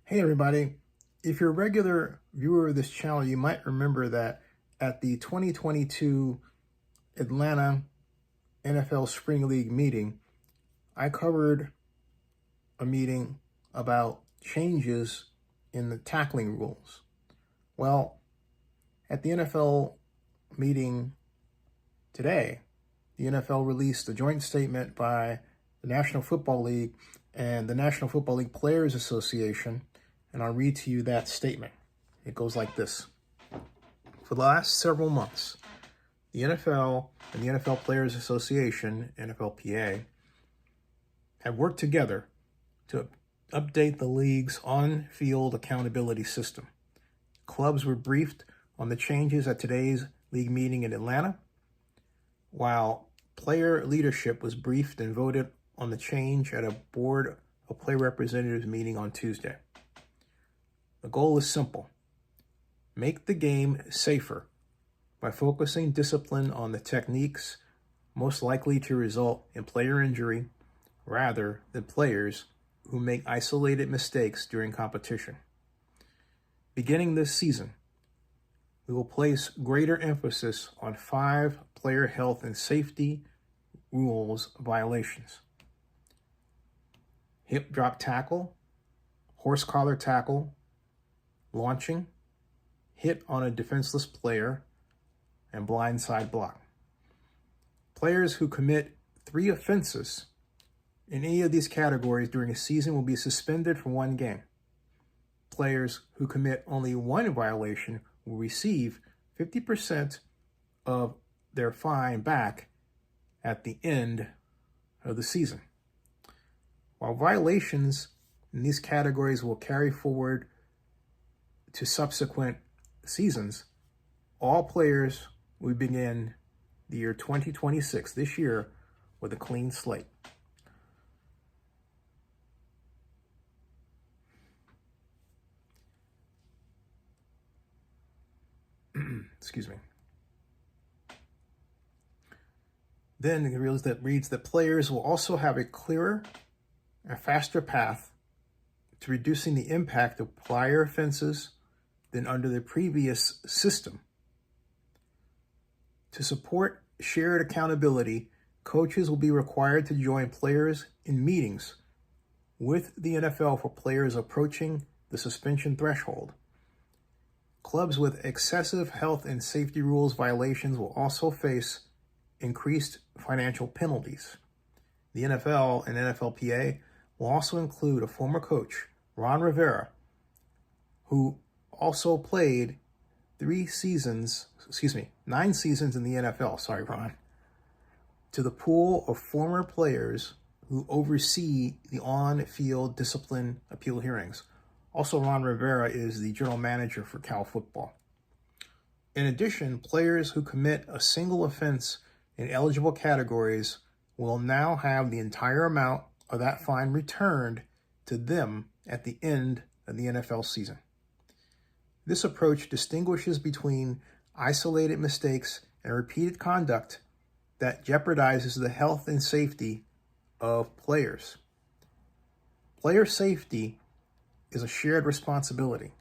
Hey everybody, if you're a regular viewer of this channel, you might remember that at the 2022 Atlanta NFL Spring League meeting, I covered a meeting about changes in the tackling rules. Well, at the NFL meeting today, the NFL released a joint statement by the National Football League and the National Football League Players Association, and I'll read to you that statement. It goes like this. For the last several months, the NFL and the NFL Players Association, NFLPA, have worked together to update the league's on-field accountability system. Clubs were briefed on the changes at today's league meeting in Atlanta, while player leadership was briefed and voted on the change at a Board of Player Representatives meeting on Tuesday. The goal is simple. Make the game safer by focusing discipline on the techniques most likely to result in player injury rather than players who make isolated mistakes during competition. Beginning this season, we will place greater emphasis on 5 player health and safety rules violations: hip drop tackle, horse collar tackle, launching, hit on a defenseless player, and blindside block. Players who commit 3 offenses in any of these categories during a season will be suspended for 1 game. Players who commit only 1 violation will receive 50% of their fine back at the end of the season. While violations in these categories will carry forward to subsequent seasons, all players will begin the year 2026, this year, with a clean slate. Excuse me. Then it reads that players will also have a clearer and faster path to reducing the impact of prior offenses than under the previous system. To support shared accountability, coaches will be required to join players in meetings with the NFL for players approaching the suspension threshold. Clubs with excessive health and safety rules violations will also face increased financial penalties. The NFL and NFLPA will also include a former coach, Ron Rivera, who also played 9 seasons in the NFL, sorry, Ron, to the pool of former players who oversee the on-field discipline appeal hearings. Also, Ron Rivera is the general manager for Cal Football. In addition, players who commit a single offense in eligible categories will now have the entire amount of that fine returned to them at the end of the NFL season. This approach distinguishes between isolated mistakes and repeated conduct that jeopardizes the health and safety of players. Player safety is a shared responsibility.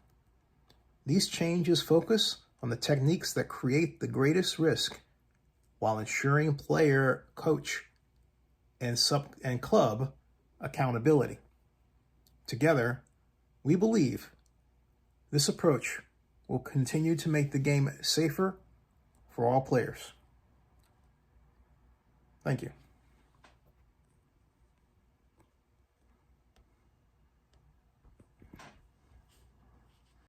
These changes focus on the techniques that create the greatest risk while ensuring player, coach, and club accountability. Together, we believe this approach will continue to make the game safer for all players. Thank you.